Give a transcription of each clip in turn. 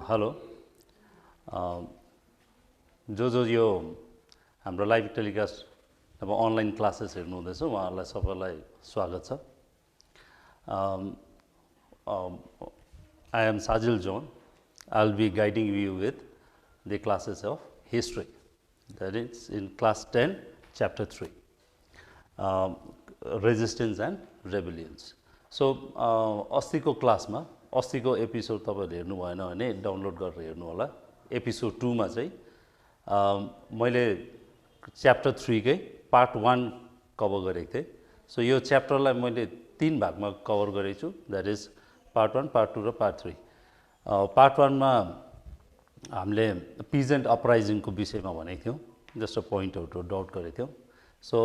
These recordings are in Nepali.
हेलो जो यो हाम्रो लाइभ टेलिकास्ट अब अनलाइन क्लासेस हेर्नु हुँदैछ उहाँहरूलाई सबैलाई स्वागत छ। I am Sajil John. I will be guiding you with the classes of history, that is in class 10 chapter 3 resistance and rebellions. So अस्तिको क्लासमा अस्तिको एपिसोड तपाईहरुले हेर्नु भएन भने डाउनलोड गरेर हेर्नु होला। एपिसोड 2 मा चाहिँ मैले च्याप्टर 3 कै पार्ट 1 कभर गरेको थिएँ। सो यो च्याप्टरलाई मैले 3 भागमा कभर गरेको छु, दैट इज पार्ट 1, पार्ट 2 र पार्ट 3। पार्ट 1 मा हामीले पिजेन्ट अपराइजिङको विषयमा भनेको थियौँ, जस्ट अ पोइन्ट आउट गरेको थियौँ। सो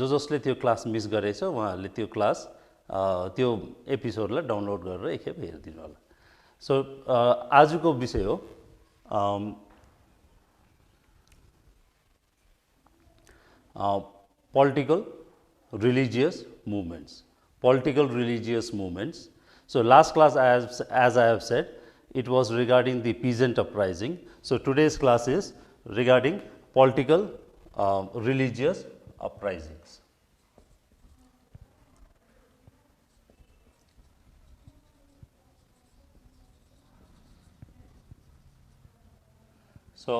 जसले त्यो क्लास मिस गरेछ उहाँहरूले त्यो क्लास त्यो एपिसोडलाई डाउनलोड गरेर एकखेप हेरिदिनु होला। सो आजको विषय हो political religious movements. Political religious movements. So last class, as I have said, it was regarding the peasant uprising. So today's class is regarding political religious uprisings. So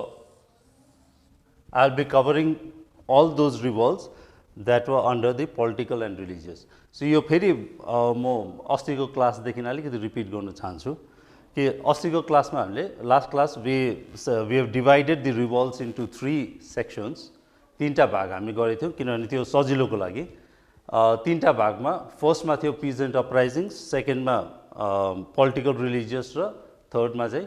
I will be covering all those revolts that were under the political and religious. So यो फेरि म अस्तिको क्लासदेखि अलिकति रिपिट गर्न चाहन्छु कि अस्तिको क्लासमा हामीले last class we have divided the revolts into 3 sections. 3टा भाग हामी गरेको थियौँ किनभने त्यो सजिलोको लागि। 3टा भागमा फर्स्टमा थियो पिजेन्ट अपराइजिङ, सेकेन्डमा पोलिटिकल रिलिजियस र थर्डमा चाहिँ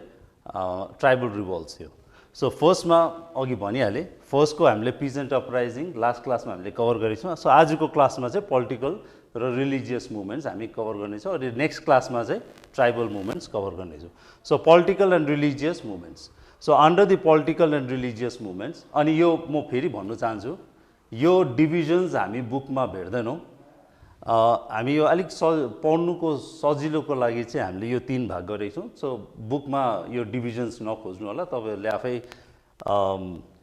ट्राइबल रिभल्ट्स थियो। सो फर्स्टमा अघि भनिहालेँ, फर्स्टको हामीले पिजेन्ट अपराइजिङ लास्ट क्लासमा हामीले कभर गरेको छौँ। सो आजको क्लासमा चाहिँ पोलिटिकल र रिलिजियस मुभमेन्ट्स हामी कभर गर्नेछौँ र नेक्स्ट क्लासमा चाहिँ ट्राइबल मुभमेन्ट्स कभर गर्नेछौँ। So political and religious movements. So under the political and religious movements, अनि यो म फेरि भन्नु चाहन्छु, यो डिभिजन्स हामी बुकमा भेट्दैनौँ। हामी यो अलिक पढ्नुको सजिलोको लागि चाहिँ हामीले यो 3 भाग गरेको छौँ। सो बुकमा यो डिभिजन्स नखोज्नु होला, तपाईँहरूले आफै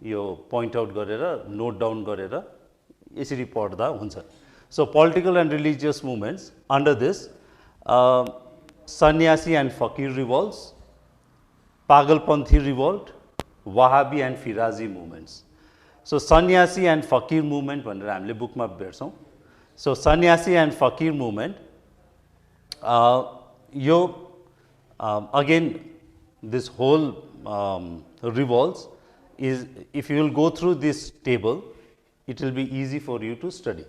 यो पोइन्ट आउट गरेर नोट डाउन गरेर यसरी पढ्दा हुन्छ। So political and religious movements under this Sanyasi and Fakir revolts, Pagalpanthi revolt, Wahhabi and Faraizi movements. So Sanyasi and फकीर मुभमेन्ट भनेर हामीले बुकमा भेट्छौँ। So Sannyasi and Fakir movement, again this whole revolts is, if you will go through this table, it will be easy for you to study.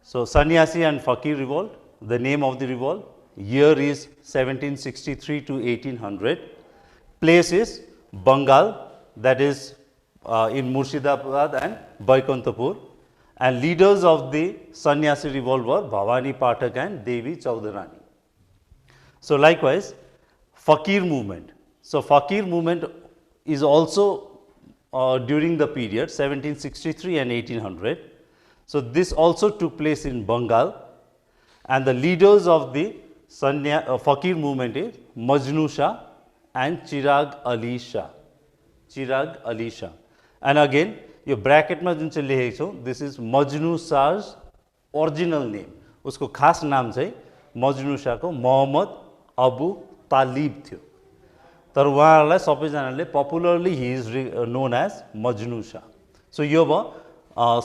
So Sannyasi and Fakir revolt, the name of the revolt, year is 1763 to 1800, place is Bengal, that is in Murshidabad and Baikuntapur. And leaders of the Sannyasi revolt were Bhavani Pathak and Devi Chowdhury. So likewise, Fakir movement. So Fakir movement is also during the period 1763 and 1800. So this also took place in Bengal, and the leaders of the Fakir movement is Majnu Shah and Chirag Ali Shah. Chirag Ali Shah. And again, यो ब्रैकेटमा जुन चाहिँ लेखेको छौँ, this is Majnu Shah's original name, उसको खास नाम चाहिँ मजनू शाहको मोहम्मद अबु तालिब थियो, तर उहाँलाई सबैजनाले popularly he is known as Majnu Shah. So यो भयो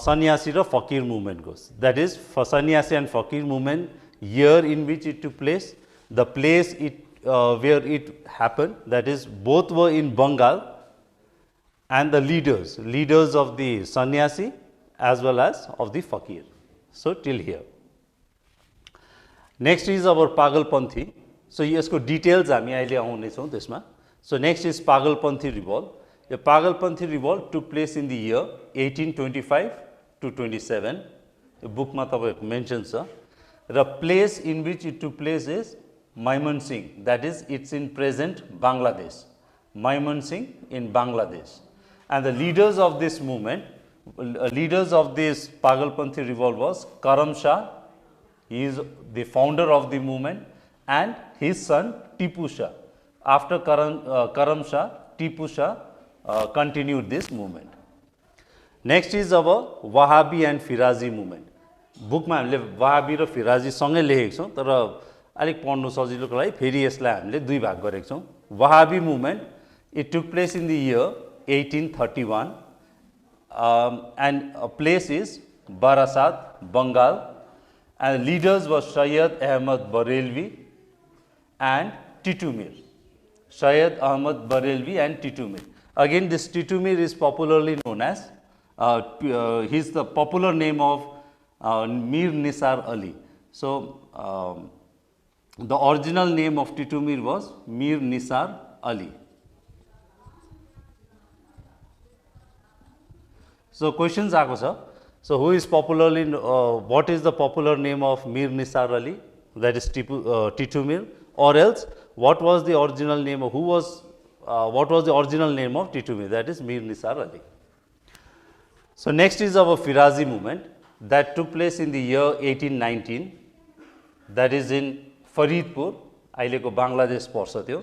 सन्यासी र फकीर मुभमेन्टको, द्याट इज सन्यासी एन्ड फकीर movement, year in which it took place, the place where it happened, that is both were in Bengal, and the leaders of the sannyasi as well as of the fakir. So till here. Next is our pagalpanthi. So यसको डिटेल्स हामी अहिले आउने छौँ त्यसमा। So next is pagalpanthi revolt. The pagalpanthi revolt took place in the year 1825 to 27. The book मा तपाईको मेन्सन छ। The place in which it took place is Mymensingh, that is it's in present Bangladesh. Mymensingh in Bangladesh. And the leaders of this movement, leaders of this Pagalpanthi revolt was Karam Shah, he is the founder of the movement, and his son Tipu Shah. after Karam Shah, Tipu Shah continued this movement. Next is our Wahhabi and Firazi movement. बुकमा हामीले वहाबी र फिराजी सँगै लेखेको छौँ तर अलिक पढ्नु सजिलोको लागि फेरि यसलाई हामीले दुई भाग गरेको छौँ. Wahhabi movement, it took place in the year 1831 and a place is Barasat, Bengal, and leaders were Syed Ahmad Barelvi and Titu Mir. Syed Ahmad Barelvi and Titu Mir. Again, this Titu Mir is popularly known as, he's the popular name of Mir Nisar Ali. So, the original name of Titu Mir was Mir Nisar Ali. So, questions aako cha. So, who is popularly, what is the popular name of Mir Nisar Ali? That is Titu Mir. Or else, what was the original name of, what was the original name of Titu Mir? That is Mir Nisar Ali. So, next is our Firazi movement that took place in the year 1819, that is in Faridpur, अहिलेको बङ्गलादेश पर्छ त्यो.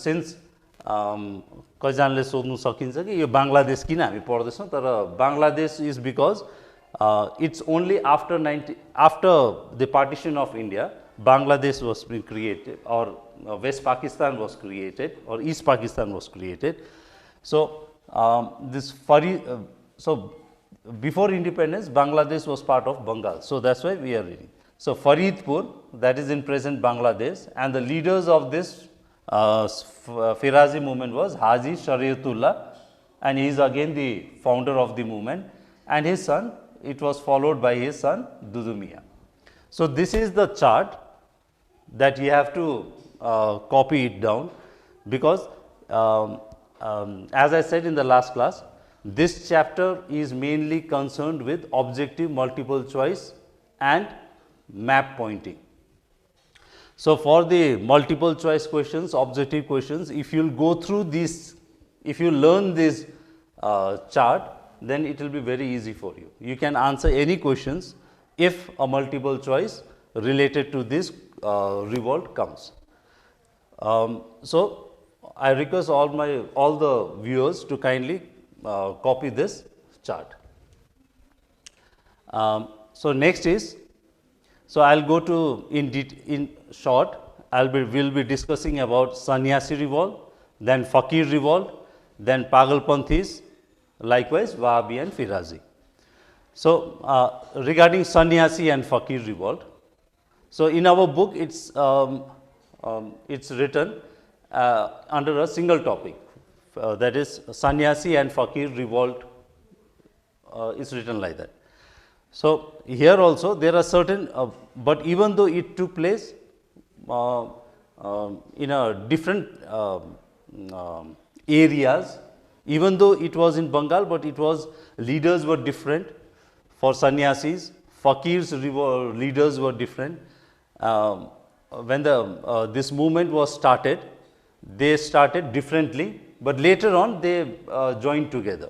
सिन्स कतिजनाले सोध्नु सकिन्छ कि यो बङ्गलादेश किन हामी पढ्दैछौँ, तर Bangladesh is because it's only after the partition of India Bangladesh was being created, or West Pakistan was created, or East Pakistan was created. So, so before independence, Bangladesh was part of Bengal. So, that is why we are reading. So, Faridpur, that is in present Bangladesh, and the leaders of this Firazi movement was Haji Shariatullah, and he is again the founder of the movement, and his son, it was followed by his son Dudu Mian. So, this is the chart that you have to copy it down, because as I said in the last class, this chapter is mainly concerned with objective multiple choice and map pointing. So, for the multiple choice questions, objective questions, if you will go through this, if you learn this chart, then it will be very easy for you. You can answer any questions if a multiple choice related to this revolt comes. So, I request all the viewers to kindly copy this chart. So, next is, so I will go to in short, we'll be discussing about Sannyasi revolt, then Fakir revolt, then Pagalpanthis, likewise Wahhabi and Firazi. So, regarding Sannyasi and Fakir revolt, so in our book it's written under a single topic, that is Sannyasi and Fakir revolt is written like that. So, here also there are certain, but even though it took place in a different areas, even though it was in Bengal, but it was, leaders were different. For Sannyasis, Fakirs leaders were different. When this movement was started, they started differently, but later on they joined together.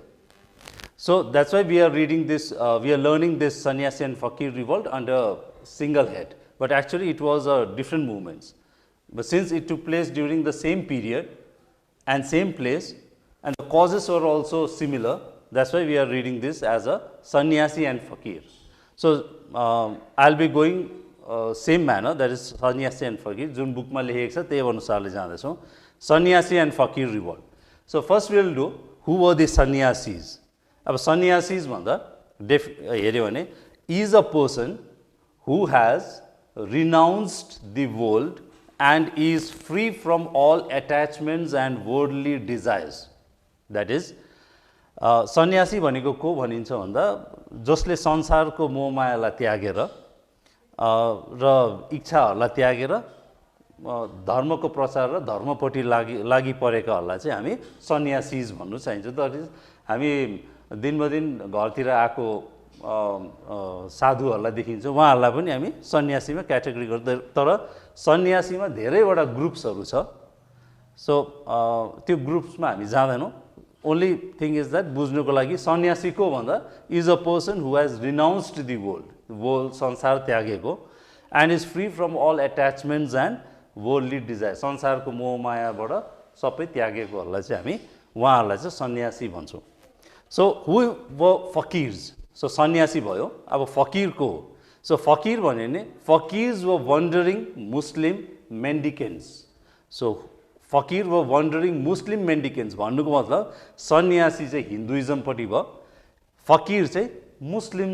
So, that is why we are reading this, we are learning this Sannyasi and Fakir revolt under single head, but actually it was different movements. But since it took place during the same period and same place, and the causes were also similar, that is why we are reading this as a Sannyasi and Fakir. So, I will be going same manner, that is Sannyasi and Fakir, jun book ma leheko cha त्यही अनुसारले जाँदैछौँ. Sannyasi and Fakir revolt. So, first we will do who were the Sannyasis. अब Sannyasis भन्दा हेर्यो भने is a person who has renounced the world and is free from all attachments and worldly desires. That is, सन्यासी भनेको को भनिन्छ भन्दा जसले संसारको मोहमायालाई त्यागेर र इच्छाहरूलाई त्यागेर धर्मको प्रचार र धर्मपट्टि लागि परेकाहरूलाई चाहिँ हामी सन्यासीज भन्नु चाहिन्छ. तर हामी दिनबदिन घरतिर आएको साधुहरूलाई देखिन्छ, उहाँहरूलाई पनि हामी सन्यासीमा क्याटेगोरी गर्दै, तर सन्यासीमा धेरैवटा ग्रुप्सहरू छ. सो त्यो ग्रुप्समा हामी जाँदैनौँ. Only thing is that बुझ्नुको लागि सन्यासी को भन्दा is a person who has renounced the world संसार त्यागेको, and is free from all attachments and worldly desire संसारको मोह मायाबाट सबै त्यागेकोहरूलाई चाहिँ हामी उहाँहरूलाई चाहिँ सन्यासी भन्छौँ सो हु व फकिर्स सो सन्यासी भयो अब फकिर को सो फकिर भन्यो भने फकिर्स were wandering Muslim mendicants so फकिर व वन्डरिङ मुस्लिम मेन्डिकेन्ट्स भन्नुको मतलब सन्यासी चाहिँ हिन्दुइजमपट्टि भयो फकिर चाहिँ मुस्लिम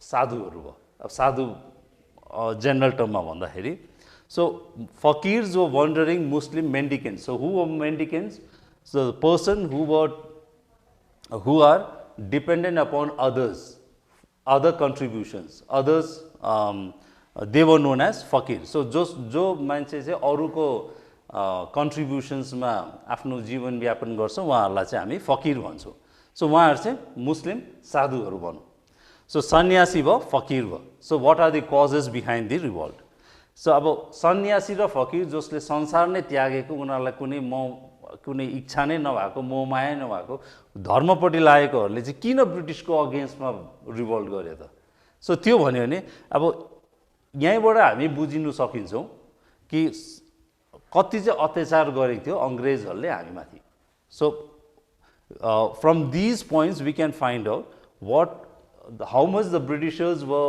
साधुहरू भयो अब साधु जेनरल टर्ममा भन्दाखेरि so fakirs were wandering Muslim mendicants so who were mendicants so the person who are dependent upon others, other contributions, others they were known as fakir. So जो मान्छे चाहिँ अरूको कन्ट्रिब्युसन्समा आफ्नो जीवन यापन गर्छ उहाँहरूलाई चाहिँ हामी फकिर भन्छौँ सो उहाँहरू चाहिँ मुस्लिम साधुहरू भनौँ सो सन्यासी भयो फकिर भयो so what are the causes behind the revolt so अब सन्यासी र फकिर जसले संसार नै त्यागेको उनीहरूलाई कुनै इच्छा नै नभएको मोहमाया नभएको धर्मपट्टि लागेकोहरूले चाहिँ किन ब्रिटिसको अगेन्स्टमा रिभोल्ट गरे त सो त्यो भन्यो भने अब यहीँबाट हामी बुझिनु सकिन्छौँ कि कति चाहिँ अत्याचार गरेको थियो अङ्ग्रेजहरूले हामीमाथि so from these points we can find out how much the Britishers were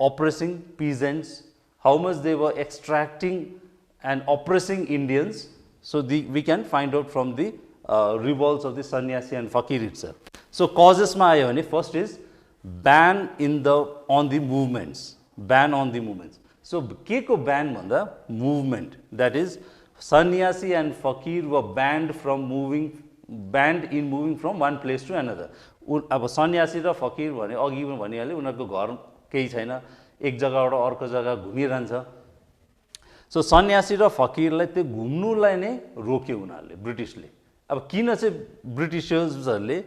oppressing peasants, how much they were extracting and oppressing Indians. So we can find out from the revolts of the sannyasi and fakir itself. So causes ma ayo bhane first is ban on the movements, ban on the movements. So ke ko ban bhanda movement, that is sannyasi and fakir were banned in moving from one place to another. अब सन्यासी र फकिर भने अघि पनि भनिहालेँ उनीहरूको घर केही छैन एक जग्गाबाट अर्को जग्गा घुमिरहन्छ सो सन्यासी र फकिरलाई त्यो घुम्नुलाई नै रोक्यो उनीहरूले ब्रिटिसले अब किन चाहिँ ब्रिटिशर्सहरूले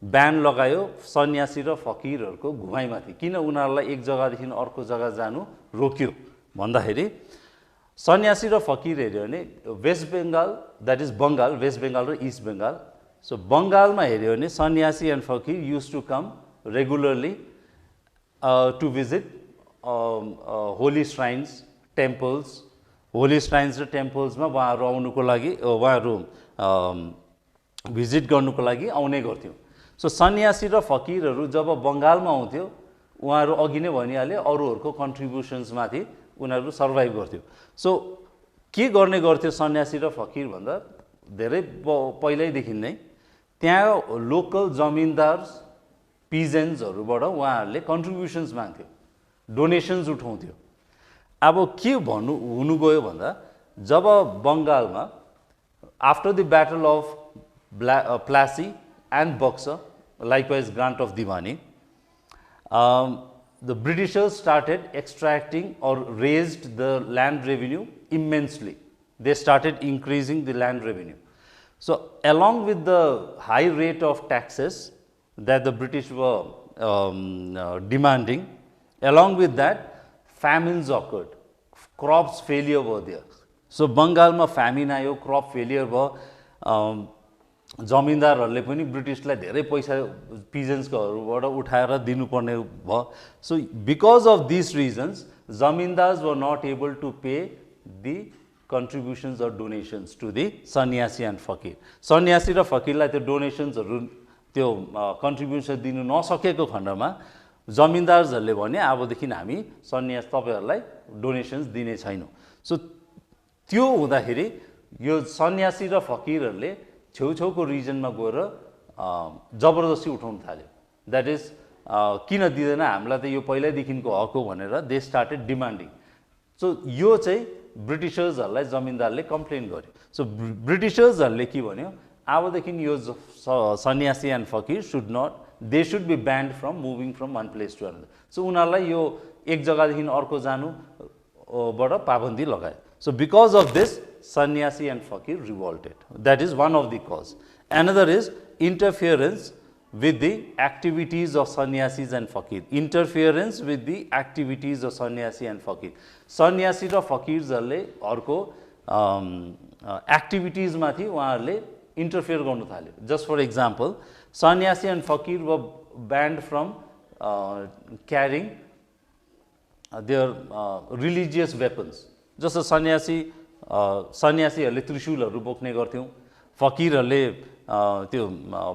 ब्यान लगायो सन्यासी र फकिरहरूको घुमाइमाथि किन उनीहरूलाई एक जग्गादेखि अर्को जग्गा जानु रोक्यो भन्दाखेरि सन्यासी र फकिर हेर्यो भने West Bengal that is Bengal West Bengal र इस्ट बेङ्गाल सो बङ्गालमा हेर्यो भने Sanyasi and Fakir use to come regularly to visit holy shrines temples holy shrines र टेम्पल्समा उहाँहरू आउनुको लागि उहाँहरू भिजिट गर्नुको लागि आउने गर्थ्यो सो सन्यासी र फकिरहरू जब बङ्गालमा आउँथ्यो उहाँहरू अघि नै भनिहाले अरूहरूको कन्ट्रिब्युसन्समाथि उनीहरू सर्भाइभ गर्थ्यो सो के गर्ने गर्थ्यो सन्यासी र फकिर भन्दा धेरै पहिल्यैदेखि नै त्यहाँ लोकल जमिनदार्स पिजेन्ट्सहरूबाट उहाँहरूले कन्ट्रिब्युसन्स माग्थ्यो डोनेसन्स उठाउँथ्यो अब के हुनु गयो भन्दा जब बङ्गालमा after the battle of Plassey and Buxar likewise grant of Diwani the Britishers started extracting or raised the land revenue immensely. They started increasing the land revenue. So along with the high rate of taxes that the British were demanding, along with that famines occurred, crops failure were there. So Bengal ma famine ayo, crop failure भयो जमिनदारहरूले पनि ब्रिटिसलाई धेरै पैसा पिजेन्ट्सकोहरूबाट उठाएर दिनुपर्ने भयो so because of this reasons zamindars were not able to pay the contributions or donations to the Sanyasi and Fakir Sanyasi र फकिरलाई त्यो डोनेसन्सहरू त्यो कन्ट्रिब्युसन दिनु नसकेको खण्डमा जमिनदार्सहरूले भने अबदेखि हामी सन्यास तपाईँहरूलाई डोनेसन्स दिने छैनौँ सो त्यो हुँदाखेरि यो सन्यासी र फकिरहरूले छेउछेउको रिजनमा गएर जबरजस्ती उठाउन थाल्यो द्याट इज किन दिँदैन हामीलाई त यो पहिल्यैदेखिको हक हो भनेर दे स्टार्टेड डिमान्डिङ सो यो चाहिँ ब्रिटिसर्सहरूलाई जमिनदारले कम्प्लेन गर्यो सो ब्रिटिसर्सहरूले के भन्यो अबदेखि यो Sanyasi and Fakir they should be banned from moving from one place to another so उनीहरूलाई यो एक जग्गादेखि अर्को जानुबाट पाबन्दी लगायो So because of this, sannyasi and fakir revolted. That is one of the cause. Another is interference with the activities of sannyasis and fakir. Interference with the activities of sannyasi and fakir. Sannyasi र फकिरहरूले अर्को activities माथि उहाँहरूले interfere गर्नु थाल्यो. Just for example, sannyasi and fakir were banned from carrying their religious weapons. जस्तो सन्यासी सन्यासीहरूले त्रिशूलहरू बोक्ने गर्थ्यौँ, फकिरहरूले त्यो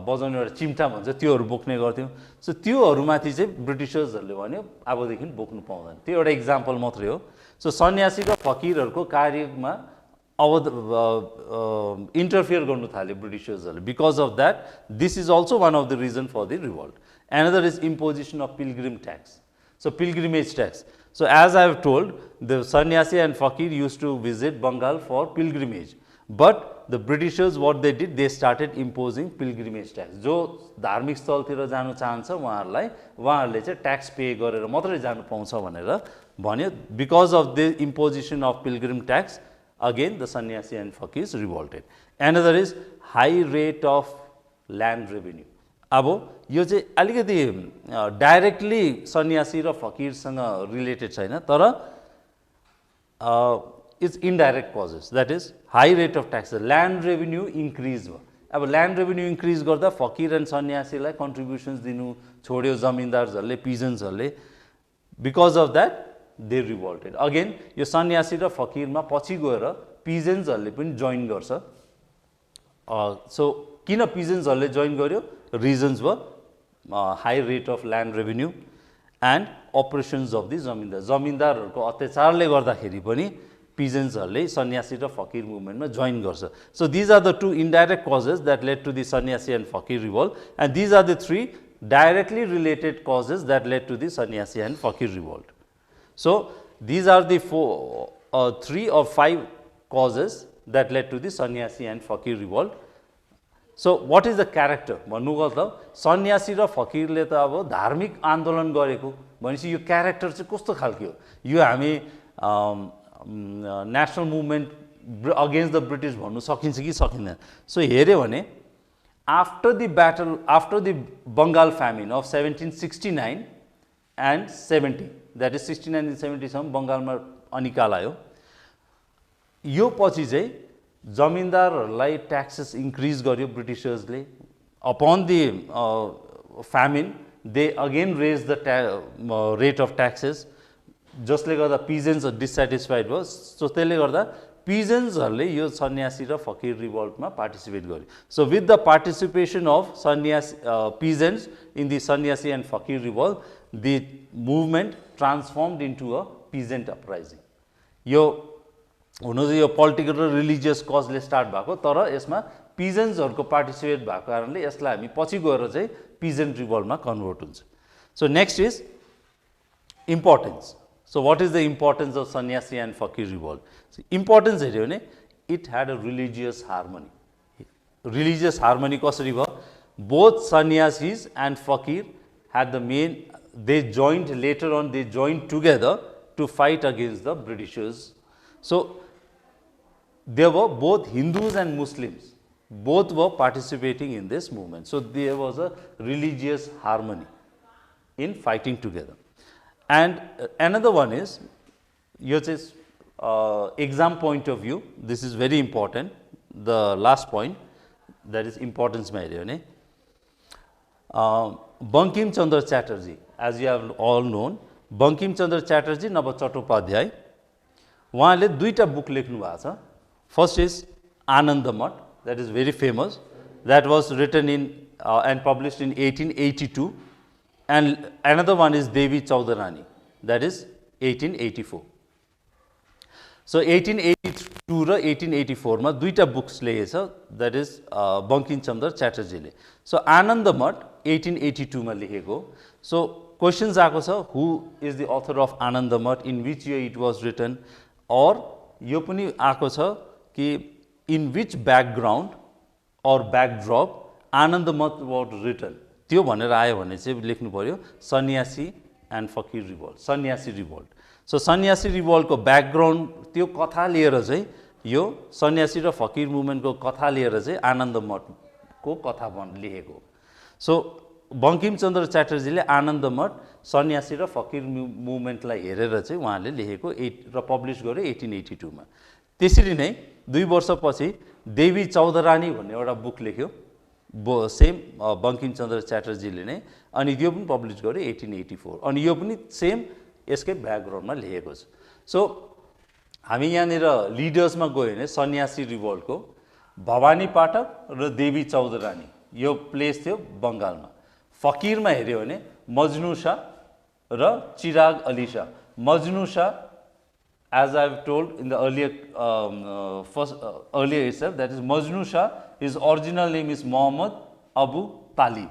बजाउने एउटा चिम्टा भन्छ त्योहरू बोक्ने गर्थ्यौँ। सो त्योहरूमाथि चाहिँ ब्रिटिसर्सहरूले भन्यो अबदेखि बोक्नु पाउँदैन। त्यो एउटा इक्जाम्पल मात्रै हो। सो सन्यासी र फकिरहरूको कार्यमा इन्टरफियर गर्नु थाल्यो ब्रिटिसर्सहरूले। Because of that this is also one of the reason for the revolt. Another is imposition of pilgrim tax, so pilgrimage tax. So as I have told, the sannyasi and fakir used to visit Bengal for pilgrimage, but the Britishers what they did, they started imposing pilgrimage tax. जो धार्मिक स्थलतिर जानु चाहन्छ उहाँहरूले चाहिँ ट्याक्स पे गरेर मात्रै जानु पाउँछ भनेर भन्यो। Because of the imposition of pilgrim tax, again the सन्यासी and fakirs revolted. Another is high rate of land revenue. अब यो चाहिँ अलिकति डाइरेक्टली सन्यासी र फकिरसँग रिलेटेड छैन, तर it's indirect causes. That is high rate of tax, land revenue increase भयो। अब ल्यान्ड रेभेन्यू इन्क्रिज गर्दा फकिर एन्ड सन्यासीलाई कन्ट्रिब्युसन्स दिनु छोड्यो जमिनदारहरूले, पिजन्सहरूले। Because of that they revolted. Again यो सन्यासी र फकिरमा पछि गएर पिजन्सहरूले पनि जोइन गर्छ। सो किन पिजन्सहरूले जोइन गर्यो? Reasons were high rate of land revenue and oppressions of the zamindar. जमिनदारहरूको अत्याचारले गर्दाखेरि पनि पिजन्सहरूले सन्यासी र फकिर मुभमेन्टमा जोइन गर्छ। So these are the two indirect causes that led to the सन्यासी and Fakir revolt, and these are the three directly related causes that led to the sannyasi and fakir revolt. So these are the three or five causes that led to the sannyasi and fakir revolt. So what is the character? भन्नुको मतलब सन्यासी र फकिरले त अब धार्मिक आन्दोलन गरेको भनेपछि यो क्यारेक्टर चाहिँ कस्तो खालको हो? यो हामी national movement against the British भन्नु सकिन्छ कि सकिँदैन? सो हेऱ्यो भने after the Bengal famine of 1769 and 70, that is 69 and 70 सम्म बङ्गालमा अनिकाल आयो। यो पछि चाहिँ जमिनदारहरूलाई ट्याक्सेस इन्क्रिज गर्यो ब्रिटिसर्सले। Upon the famine they again raise the rate of taxes, जसले गर्दा पिजेन्स डिससेटिस्फाइड भयो। सो त्यसले गर्दा पिजन्सहरूले यो सन्यासी र फकिर रिभोल्टमा पार्टिसिपेट गर्यो। So with the participation of Sanyasi peasants in the सन्यासी and Fakir revolt, the movement transformed into a peasant uprising. यो हुनु चाहिँ यो पोलिटिकल र रिलिजियस कजले स्टार्ट भएको, तर यसमा पिजन्सहरूको पार्टिसिपेट भएको कारणले यसलाई हामी पछि गएर चाहिँ पिजेन्ट रिभोल्टमा कन्भर्ट हुन्छ। So next is importance. So what is the importance of sannyasi and fakir revolt? So, importance हेऱ्यो भने it had a religious harmony. Religious harmony कसरी भयो? Both sannyasis and fakir had the main, they joined later on, they joined together to fight against the Britishers. So there were both Hindus and Muslims, both were participating in this movement. So there was a religious harmony in fighting together. And another one is, your exam point of view, this is very important, the last point, that is importance ma heryo भने Bankim Chandra Chatterjee, as you have all known, Bankim Chandra Chatterjee नभ चट्टोपाध्याय, उहाँले दुईटा बुक लेख्नु भएको छ। फर्स्ट इज आनन्द मठ, that is very famous, that was written in and published in 1882. And another one is Devi Chowdharani, that is 1884. So 1882 र 1884 मा दुईटा बुक्स लेखेछ, that is बंकिम चन्द्र च्याटर्जीले। सो आनन्द मठ 1882 मा लेखेको। सो क्वेशन्स आएको छ, who is the author of Anand Math, in which year it was written, और यो पनि आएको छ कि इन विच ब्याकग्राउन्ड और backdrop Anand Math was return. त्यो भनेर आयो भने चाहिँ लेख्नु पर्यो सन्यासी एन्ड फकिर रिभोल्ट, सन्यासी रिभोल्ट। सो सन्यासी रिभोल्टको ब्याकग्राउन्ड त्यो कथा लिएर चाहिँ, यो सन्यासी र फकिर मुभमेन्टको कथा लिएर चाहिँ आनन्द मठको कथा लेखेको। सो बंकिम चन्द्र च्याटर्जीले आनन्द मठ सन्यासी र फकिर मुभमेन्टलाई हेरेर चाहिँ उहाँले लेखेको र पब्लिस गर्यो 1882 मा। त्यसरी नै 2 वर्षपछि देवी चौधरानी भन्ने एउटा बुक लेख्यो, सेम बंकिम चन्द्र च्याटर्जीले नै, अनि यो पनि पब्लिस गर्यो 1884, अनि यो पनि सेम यसकै ब्याकग्राउन्डमा लेखेको छ। सो हामी यहाँनिर लिडर्समा गयो भने सन्यासी रिभोल्टको भवानी पाठक र देवी चौधरानी यो प्लेस थियो बङ्गालमा। फकिरमा हेऱ्यो भने मजनू शाह र चिराग Ali Shah. Majnu Shah, as I have told in the earlier earlier itself, that is Majnu Shah, his original name is Muhammad Abu Talib.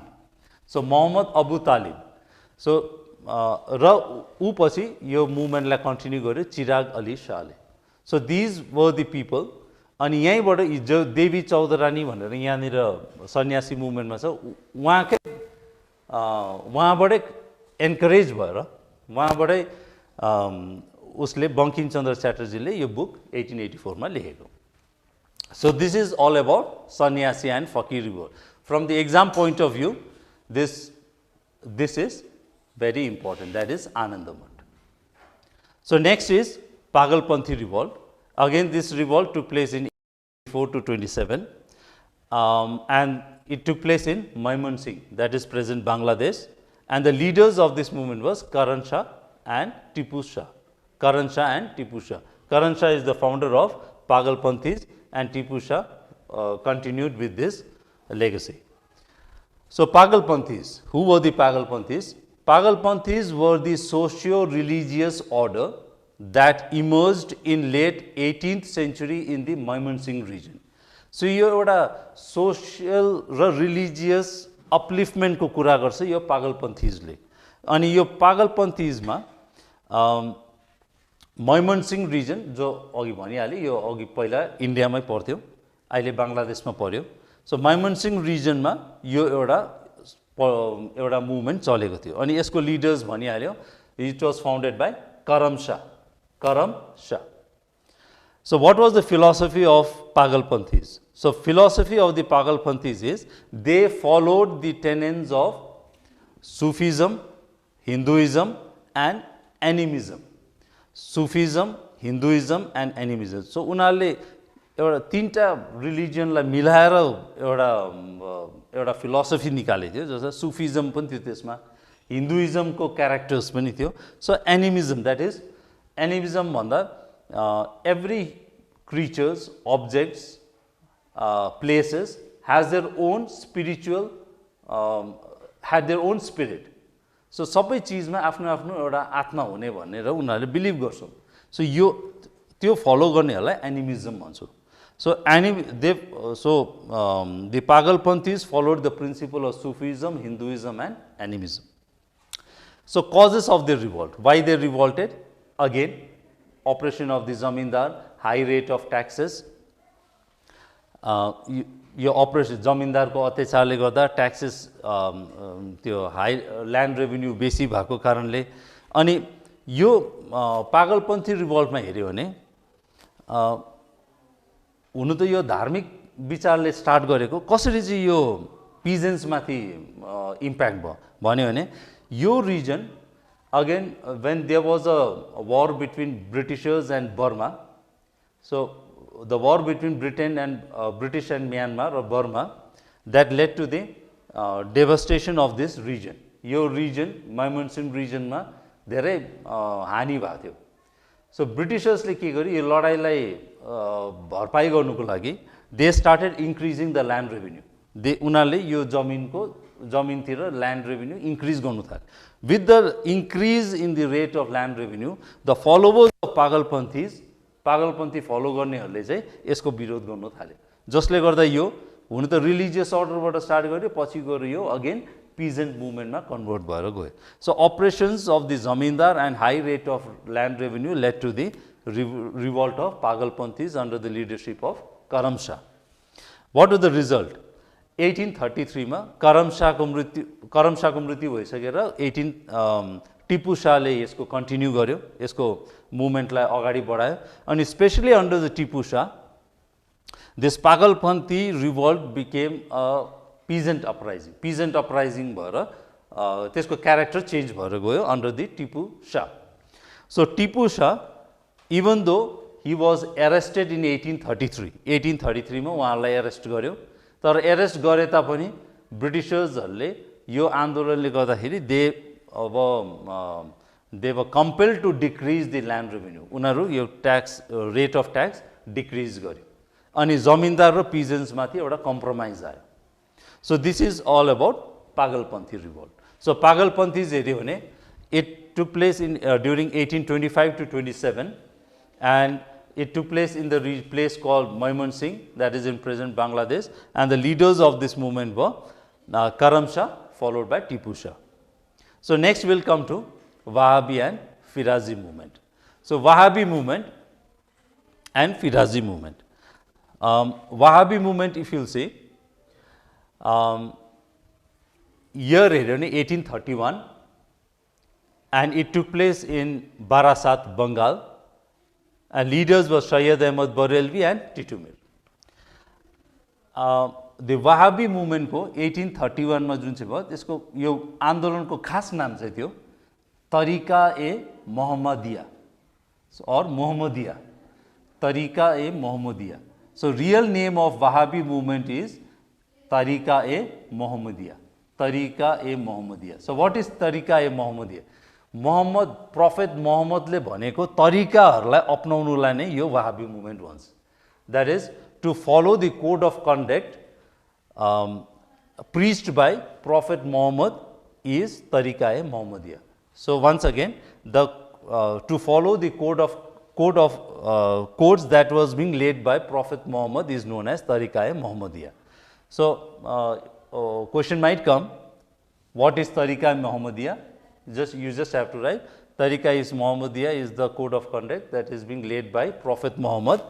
So Muhammad Abu Talib. So र ऊ पछि यो मुभमेन्टलाई कन्टिन्यू गर्यो चिराग अली शाहले। So these were the people. अनि यहीँबाट जो देवी चौधरानी भनेर यहाँनिर सन्यासी मुभमेन्टमा छ, उहाँबाटै एन्करेज भएर उहाँबाटै उसले बङ्किमचन्द्र च्याटर्जीले यो बुक 1884 मा लेखेको। So this is all about sannyasi and fakir revolt. From the exam point of view this is very important, that is Anand Math. So next is Pagalpanthi revolt. Again this revolt took place in 4 to 27 and it took place in Mymensingh, that is present Bangladesh, and the leaders of this movement was Karan Shah and Tipu Shah. Karan Shah and Tipu Shah. Karan Shah is the founder of Pagalpanthis and Tipu Shah continued with this legacy. So Pagalpanthis, who were the Pagalpanthis? Pagalpanthis were the socio-religious order that emerged in late 18th century in the Mymensingh region. So यो एउटा social र religious upliftment को कुरा गर्छ यो पागलपन्थीजले। अनि यो पागलपन्थीजमा Mymensingh region जो अघि भनिहालेँ यो अघि पहिला इन्डियामै पर्थ्यो, अहिले बङ्गलादेशमा पर्यो। सो Mymensingh रिजनमा यो एउटा मुभमेन्ट चलेको थियो। अनि यसको लिडर्स भनिहाल्यो, it was founded by Karam Shah. So what was the philosophy of Pagalpanthis? So philosophy of the Pagalpanthis is they followed the tenets of Sufism, Hinduism and animism. Sufism, Hinduism and animism. So उनीहरूले एउटा तीनटा रिलिजियनलाई मिलाएर एउटा फिलोसफी निकालेको थियो, जस्तो सुफिजम पनि थियो त्यसमा, हिन्दुइजमको क्यारेक्टर्स पनि थियो। So animism, that is animism भन्दा every creatures, objects, places has their own spiritual, had their own spirit. So सबै चिजमा आफ्नो आफ्नो एउटा आत्मा हुने भनेर उनीहरूले बिलिभ गर्छन्। सो यो त्यो फलो गर्नेहरूलाई एनिमिजम भन्छु। So the Pagalpanthis followed the principle of Sufism, Hinduism and animism. So causes of their revolt, why they revolted? Again, oppression of the zamindar, high rate of taxes. यो अपरेसन जमिनदारको अत्याचारले गर्दा ट्याक्सेस त्यो हाई ल्यान्ड रेभेन्यू बेसी भएको कारणले। अनि यो पागलपन्थी रिभोल्टमा हेऱ्यो भने हुनु त यो धार्मिक विचारले स्टार्ट गरेको, कसरी चाहिँ यो पिजेन्ट्समाथि इम्प्याक्ट भयो भन्यो भने यो region again when there was a war between Britishers and Burma. So the war between British and Myanmar र Burma that led to the devastation of this region. यो रिजन माइमेन्सिङ रिजनमा धेरै हानि भएको थियो। सो ब्रिटिसर्सले के गर्यो, यो लडाइँलाई भरपाई गर्नुको लागि they started increasing the land revenue. उनीहरूले यो जमिनतिर ल्यान्ड रेभेन्यू इन्क्रिज गर्नु थाल्यो। With the increase in the rate of land revenue the followers of Pagalpanthi follow गर्नेहरूले चाहिँ यसको विरोध गर्नु थाल्यो, जसले गर्दा यो हुन त रिलिजियस अर्डरबाट स्टार्ट गर्यो, पछि गएर यो again peasant movement convert bhayera gayo. So operations of the zamindar and high rate of land revenue led to the revolt of Pagalpanthis under the leadership of Karam Shah. What was the result? 1833 मा करम शाहको मृत्यु भइसकेर 18 टिपू शाहले यसको कन्टिन्यू गर्यो, यसको मुभमेन्टलाई अगाडि बढायो। अनि specially under the Tipu Shah this Pagalpanthi revolt became a peasant uprising भएर त्यसको क्यारेक्टर चेन्ज भएर गयो under the Tipu Shah. So Tipu Shah even though he was arrested in 1833 मा उहाँलाई एरेस्ट गर्यो, तर एरेस्ट गरे तापनि ब्रिटिशर्सहरूले यो आन्दोलनले गर्दाखेरि अब they were compelled to decrease the land revenue. उनीहरू यो tax rate of tax decrease गर्यो अनि जमिनदार र पिजेन्ट्स माथि एउटा कम्प्रोमाइज आयो. So this is all about Pagalpanthi revolt. So Pagalpanthis हेऱ्यो भने it took place in during 1825 to 27 and it took place in the place called Maimansingh, that is in present Bangladesh, and the leaders of this movement were Karam Shah followed by Tipu Shah. So next we'll come to Wahhabi and Firazi movement. So Wahhabi movement and Firazi movement. Wahhabi movement, if you'll see, year 1831, and it took place in Barasat, Bengal, and leaders were Syed Ahmad Barelvi and Titumir. The Wahhabi movement को 1831 में जुन चाहिँ भयो त्यसको यो आन्दोलनको खास नाम चाहिँ थियो तरिका ए मोहम्मदिया or Mohammedia, तरिका ए Mohammadia. So real name of Wahhabi movement is Tariqa e Mohammedia. Tariqa e Mohammedia. So what is Tariqa e Mohammedia? Prophet Muhammad ले भनेको तरिकाहरूलाई अपनाउनुलाई नै यो Wahhabi movement भन्छ. That is to follow the code of conduct preached by Prophet Muhammad is Tariqa e Mohammedia. So once again, the to follow the codes that was being laid by Prophet Muhammad is known as Tariqa e Mohammedia. So question might come, what is Tariqa e Mohammedia? You just have to write Tariqa is Mohammedia is the code of conduct that is being laid by Prophet Muhammad,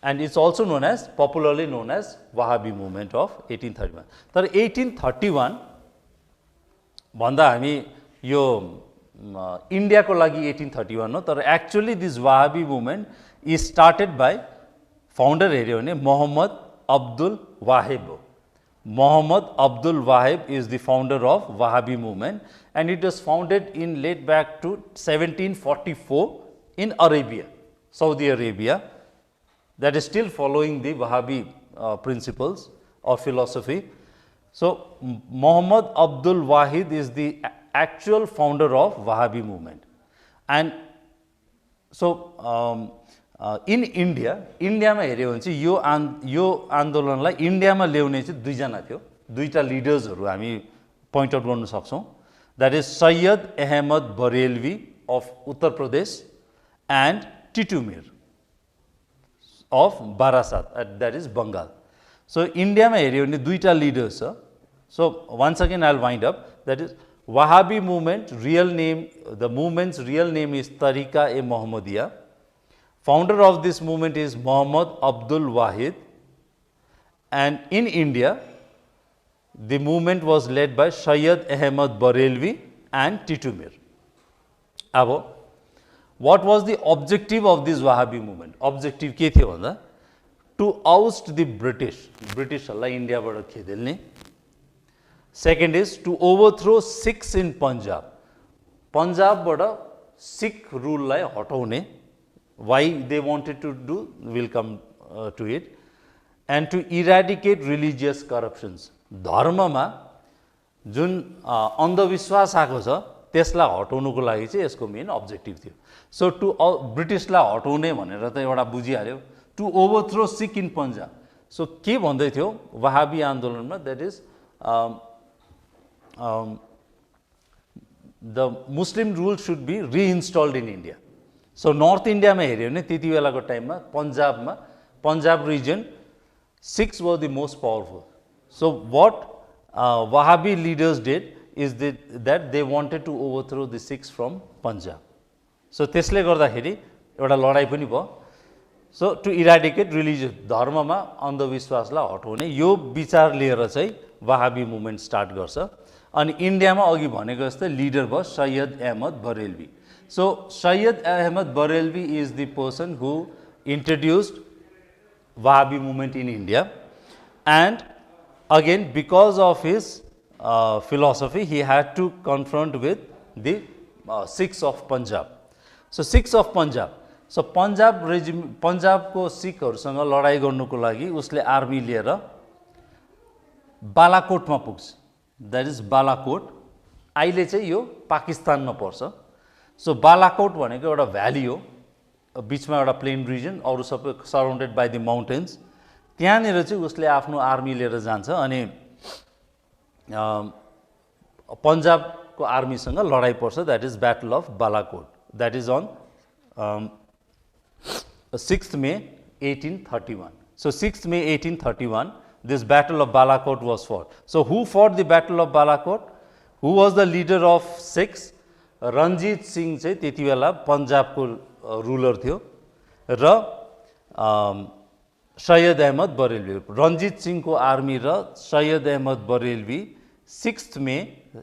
and it's also known as, popularly known as Wahhabi movement of 1831. तर 1831 भन्दा हामी यो India को लागि 1831 हो, तर actually this Wahhabi movement is started by founder हेऱ्यो भने Muhammad Abdul Wahab हो. Muhammad Abdul Wahab is the founder of Wahhabi movement, and it was founded in late back to 1744 in Arabia, Saudi Arabia, that is still following the Wahhabi principles or philosophy. So Muhammad Abdul Wahid is the actual founder of Wahhabi movement. And so in India मा हेऱ्यो भने चाहिँ यो आन्दोलनलाई इन्डियामा ल्याउने चाहिँ दुईजना थियो, दुईटा लिडर्सहरू हामी पोइन्ट आउट गर्न सक्छौं. That is Syed Ahmad Barelvi of Uttar Pradesh and Titumir of Barasat, that is Bengal. So India मा हेऱ्यो भने दुईटा लिडर्स छ. So once again I'll wind up, that is Wahhabi movement, real name, the movement's real name is Tariqa e Mohammedia. Founder of this movement is Muhammad Abdul Wahid, and in India the movement was led by Syed Ahmad Barelvi and Titumir. अब what was the objective of this Wahhabi movement? Objective के थियो भन्दा to oust the Britishहरूलाई इन्डियाबाट खेदेल्ने. Second is to overthrow Sikhs in Punjab. पन्जाबबाट Sikh रुललाई हटाउने. Why they wanted to do, we'll come to it. And to eradicate religious corruptions. धर्ममा जुन अन्धविश्वास आएको छ त्यसलाई हटाउनुको लागि चाहिँ यसको मेन अब्जेक्टिभ थियो. सो टु ब्रिटिसलाई हटाउने भनेर त एउटा बुझिहाल्यो. To overthrow Sikh in Punjab. So के भन्दै थियो वहाबी आन्दोलनमा, that is the Muslim rule should be reinstalled in India. So north इन्डियामा हेऱ्यो भने त्यति बेलाको टाइममा Punjab region Sikhs were the most powerful. So what Wahhabi leaders did is that they wanted to overthrow the Sikhs from Punjab. So त्यसले गर्दाखेरि एउटा लडाई पनि भयो. So to eradicate religious, धर्ममा अन्धविश्वासलाई हटाउने यो विचार लिएर चाहिँ Wahhabi movement स्टार्ट गर्छ. अनि इन्डियामा अघि भनेको जस्तै लिडर भयो Syed Ahmad Barelvi. So Syed Ahmad Barelvi is the person who introduced Wahhabi movement in India, and again because of his philosophy he had to confront with the Sikhs of Punjab. So Sikhs of Punjab, so Punjab को सिखहरुसँग लडाई गर्नुको लागि उसले आर्मी लिएर बालाकोटमा पुग्छ. That is बालाकोट अहिले चाहिँ यो पाकिस्तानमा पर्छ. सो बालाकोट भनेको एउटा भ्याली हो, बिचमा एउटा प्लेन रिजन, अरू सबै सराउन्डेड बाई द माउन्टेन्स। त्यहाँनिर चाहिँ उसले आफ्नो आर्मी लिएर जान्छ अनि पन्जाबको आर्मीसँग लडाइँ पर्छ। That is battle of Balakot, that is on 6 May 1831. So 6 May 1831, this battle of Balakot was fought. So who fought the battle of Balakot? Who was the leader of Sikhs? Ranjit Singh चाहिँ त्यति बेला पन्जाबको रुलर थियो र सैयद अहमद बरेलवी। रणजीत सिंहको आर्मी र सैयद अहमद बरेलवी 6 May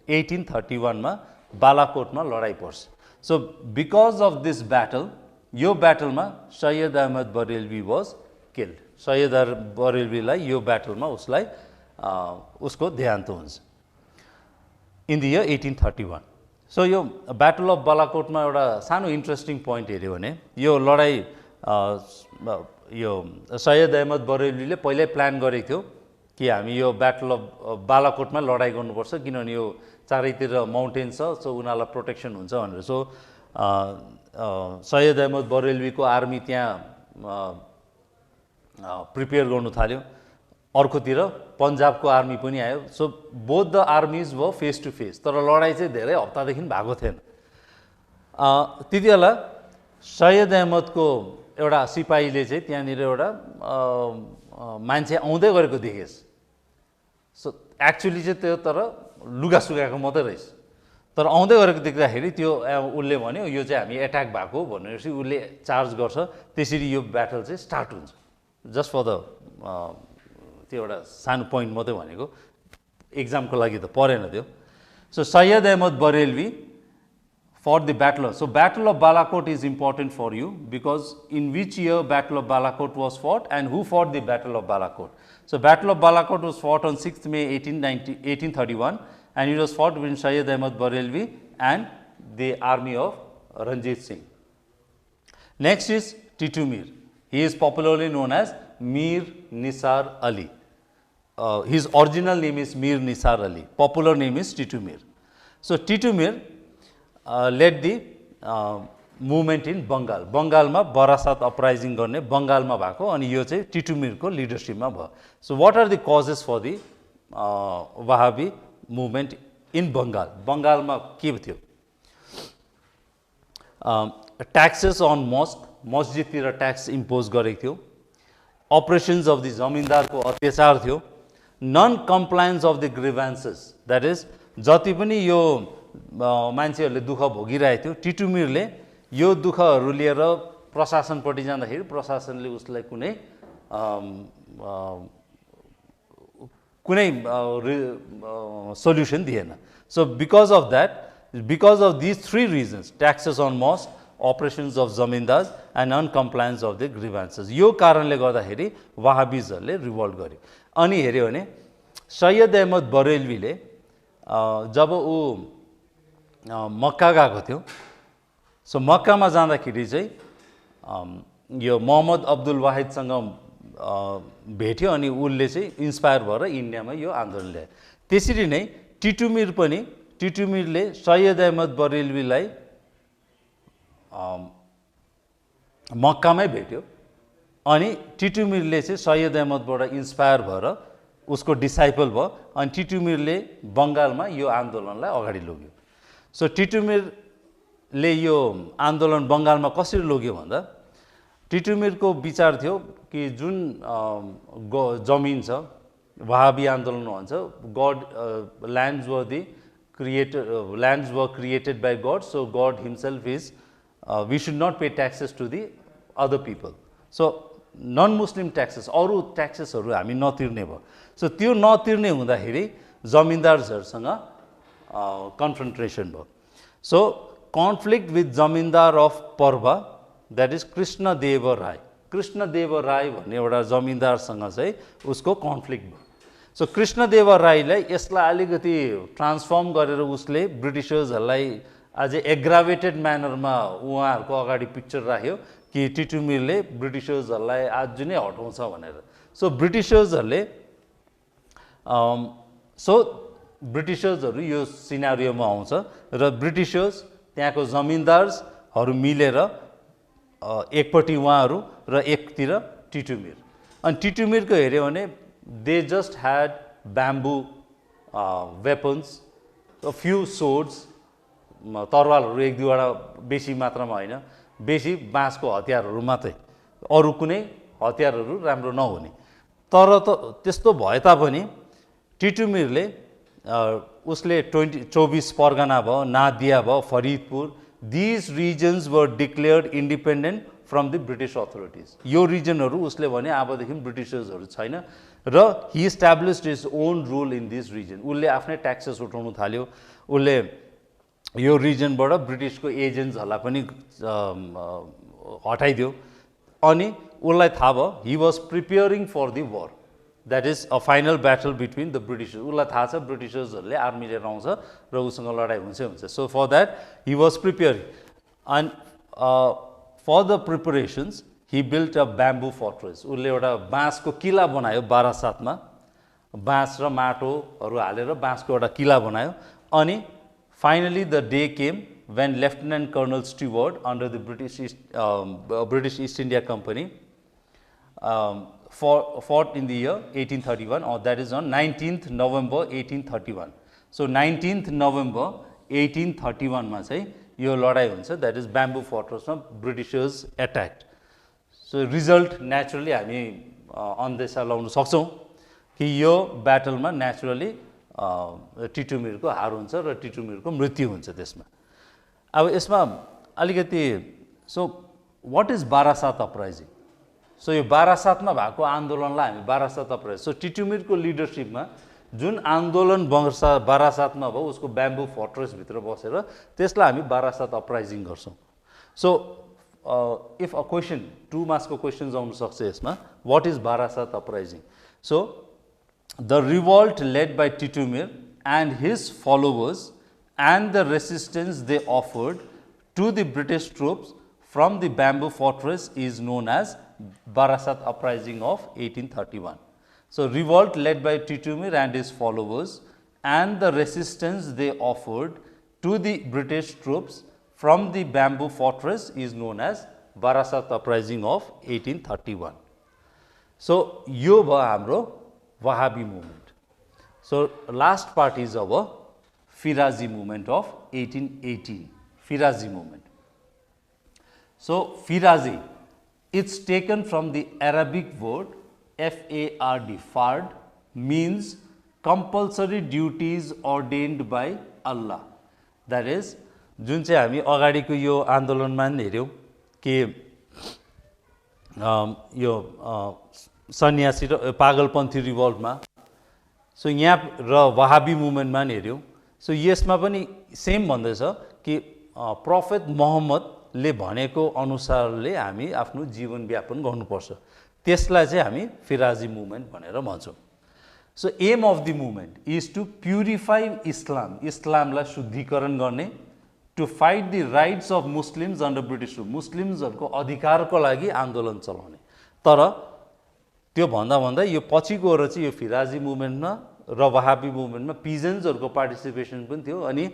1831 मा बालाकोटमा लडाइँ पर्छ। So because of this battle, यो ब्याटलमा सैयद अहमद बरेलवी वाज किल्ड। सैयद बरेलवीलाई यो ब्याटलमा उसलाई उसको देहान्त हुन्छ इन द इयर 1831। सो यो ब्याटल अफ बालाकोटमा एउटा सानो इन्ट्रेस्टिङ पोइन्ट हेऱ्यो भने यो लडाइँ यो सैयद अहमद बरेलवीले पहिल्यै प्लान गरेको थियो कि हामी यो ब्याटल अफ बालाकोटमा लडाइँ गर्नुपर्छ किनभने यो चारैतिर माउन्टेन छ, सो उनीहरूलाई प्रोटेक्सन हुन्छ भनेर। सो सैयद अहमद बरेलवीको आर्मी त्यहाँ प्रिपेयर गर्नु थाल्यो, अर्कोतिर पन्जाबको आर्मी पनि आयो। सो बोथ द आर्मिज व फेस टु फेस, तर लडाइँ चाहिँ धेरै हप्तादेखि भएको थिएन। त्यति बेला सैयद अहमदको एउटा सिपाहीले चाहिँ त्यहाँनिर एउटा मान्छे आउँदै गरेको देखेछ। सो एक्चुअली चाहिँ त्यो तर लुगा सुकाएको मात्रै रहेछ, तर आउँदै गरेको देख्दाखेरि त्यो उसले भन्यो यो चाहिँ हामी एट्याक भएको भनेपछि उसले चार्ज गर्छ। त्यसरी यो ब्याटल चाहिँ स्टार्ट हुन्छ। जस्ट फर द त्यो एउटा सानो पोइन्ट मात्रै भनेको, एक्जामको लागि त परेन त्यो। So Sayyid Ahmad Barelvi for the battle. So battle of Balakot is important for you because in which year battle of Balakot was fought and who fought the battle of Balakot. So battle of Balakot was fought on 6th May 1831 and it was fought between Syed Ahmad Barelvi and the army of Ranjit Singh. Next is Titu Mir. He is popularly known as Mir Nisar Ali. His original name is Mir Nisar Ali. Popular name is Titu Mir. So Titu Mir led the movement in Bengal. बंगालमा बरासात अपराइजिङ गर्ने बंगालमा भएको अनि यो चाहिँ टिटु मिरको लिडरशिपमा भयो. So what are the causes for the Wahhabi movement in Bengal? बंगालमा के थियो? Taxes on mosque, मस्जिदतिर ट्याक्स इम्पोज गरेको थियो. Operations of the जमिनदारको अत्याचार थियो. Non compliance of the grievances, that is जति पनि यो मान्छेहरूले दुःख भोगिरहेको थियो, टिटु मिरले यो दुःखहरू लिएर प्रशासनपट्टि जाँदाखेरि प्रशासनले उसलाई कुनै सोल्युसन दिएन. So because of that, because of this three reasons, taxes on mosque, oppressions of zamindar and uncompliance of the grievances, यो कारणले गर्दाखेरि वाहाबिजहरूले रिभोल्ट गर्यो. अनि हेऱ्यो भने सैयद अहमद बरेलवीले जब ऊ मक्का गएको थियो, सो मक्कामा जाँदाखेरि चाहिँ यो मोहम्मद अब्दुल वाहिदसँग भेट्यो अनि उसले चाहिँ इन्सपायर भएर इन्डियामा यो आन्दोलन ल्यायो. त्यसरी नै टिटु मिर पनि, टिटु मिरले सैयद अहमद बरेलवीलाई मक्कामै भेट्यो अनि टिटु मिरले चाहिँ सैयद अहमदबाट इन्सपायर भएर उसको डिसाइपल भयो अनि टिटु मिरले बङ्गालमा यो आन्दोलनलाई अगाडि लग्यो. सो टिटु मिरले यो आन्दोलन बङ्गालमा कसरी लग्यो भन्दा, टिटु मिरको विचार थियो कि जुन जमिन छ, वहाबी आन्दोलन भन्छ, god lands were the lands were created by god, so god himself is we should not pay taxes to the other people. So non Muslim taxes, अरू ट्याक्सेसहरू हामी नतिर्ने भयो. सो त्यो नतिर्ने हुँदाखेरि जमिनदारहरूसँग कन्फ्रन्ट्रेसन भयो. सो कन्फ्लिक्ट विथ जमिनदार अफ पर्वा, द्याट इज कृष्णदेव राय. कृष्णदेव राय भन्ने एउटा जमिनदारसँग चाहिँ उसको कन्फ्लिक्ट भयो. सो कृष्णदेव राईलाई यसलाई अलिकति ट्रान्सफर्म गरेर उसले ब्रिटिसर्सहरूलाई अझै एग्राभेटेड म्यानरमा उहाँहरूको अगाडि पिक्चर राख्यो कि टिटु मिरले ब्रिटिसर्सहरूलाई आज नै हटाउँछ भनेर. सो ब्रिटिसर्सहरूले ब्रिटिसर्सहरू यो सिनारियोमा आउँछ र ब्रिटिसर्स त्यहाँको जमिनदारहरू मिलेर एकपट्टि उहाँहरू र एकतिर टिटुमिर। अनि टिटुमिरको हेऱ्यो भने they just had bamboo weapons, a few swords, तरवालहरू एक दुईवटा बेसी मात्रामा होइन, बेसी बाँसको हतियारहरू मात्रै, अरू कुनै हतियारहरू राम्रो नहुने। तर त त्यस्तो भए तापनि टिटुमिरले उसले 24 परगना भयो, नादिया भयो, Faridpur, these regions were declared independent from the British authorities. यो रिजनहरू उसले भने अबदेखि ब्रिटिसर्सहरू छैन र he established his own rule in this region. उसले आफ्नै ट्याक्सेस उठाउनु थाल्यो, उसले यो रिजनबाट ब्रिटिसको एजेन्ट्सहरूलाई पनि हटाइदियो। अनि उसलाई थाहा भयो he was preparing for the war, that is a final battle between the Britishers. उसलाई थाहा छ ब्रिटिसर्सहरूले आर्मी लिएर आउँछ र उसँग लडाइँ हुन्छ। So for that he was preparing and for the preparations he built a bamboo fortress. उसले एउटा बाँसको किला बनायो बारासातमा, बाँस र माटोहरू हालेर बाँसको एउटा किला बनायो। अनि finally the day came when Lieutenant Colonel Stewart under the British East India Company fought in the year 1831, or that is on 19th November 1831. So 19th November 1831 मा चाहिँ यो लडाई हुन्छ, that is Bamboo Fortress मा Britishers attacked. So result naturally हामी अन्देशा लाउन सक्छौं कि यो ब्याटलमा नेचुरली टिटुमिरको हार हुन्छ र टिटुमिरको मृत्यु हुन्छ त्यसमा। अब यसमा अलिकति so what is Barasat uprising? So यो बारासातमा भएको आन्दोलनलाई हामी बारासात अपराइजिङ, सो टिटुमिरको लिडरशिपमा जुन आन्दोलन बारासातमा भयो उसको ब्याम्बू फोर्ट्रेस भित्र बसेर त्यसलाई हामी बारासात अपराइजिङ गर्छौं। सो इफ अ क्वेशन 2 मार्क्सको क्वेशन्स आउन सक्छ यसमा, what is Barasat uprising? So the revolt led by Titumir and his followers and the resistance they offered to the British troops from the bamboo fortress is known as Barasat Uprising of 1831. So revolt led by Titumir and his followers and the resistance they offered to the British troops from the bamboo fortress is known as Barasat Uprising of 1831. So यो भयो हाम्रो Wahhabi movement. So last part is our Firazi movement of 1818, Firazi movement. So Firazi, it's taken from the Arabic word F-A-R-D, fard, means compulsory duties ordained by Allah. That is, जुन चाहिँ हामी अगाडिको यो आन्दोलनमा नि हेर्यौं कि यो सन्यासी र पागलपन्थी रिभोल्टमा, सो यहाँ र वहाबी मुभमेन्टमा नि हेर्यौं, सो यसमा पनि सेम भन्दैछ कि प्रोफेट मोहम्मदले भनेको अनुसारले हामी आफ्नो जीवन यापन गर्नुपर्छ, त्यसलाई चाहिँ हामी फिराजी मुभमेन्ट भनेर भन्छौं। So aim of the movement is to purify Islam, इस्लामलाई शुद्धिकरण गर्ने, to fight the rights of Muslims under British rule, मुस्लिम्सहरुको अधिकारको लागि आन्दोलन चलाउने। तर त्यो भन्दा भन्दै यो पछि गएर चाहिँ यो फिराजी मुभमेन्टमा र वहाबी मुभमेन्टमा पिजन्सहरुको पार्टिसिपेसन पनि थियो। अनि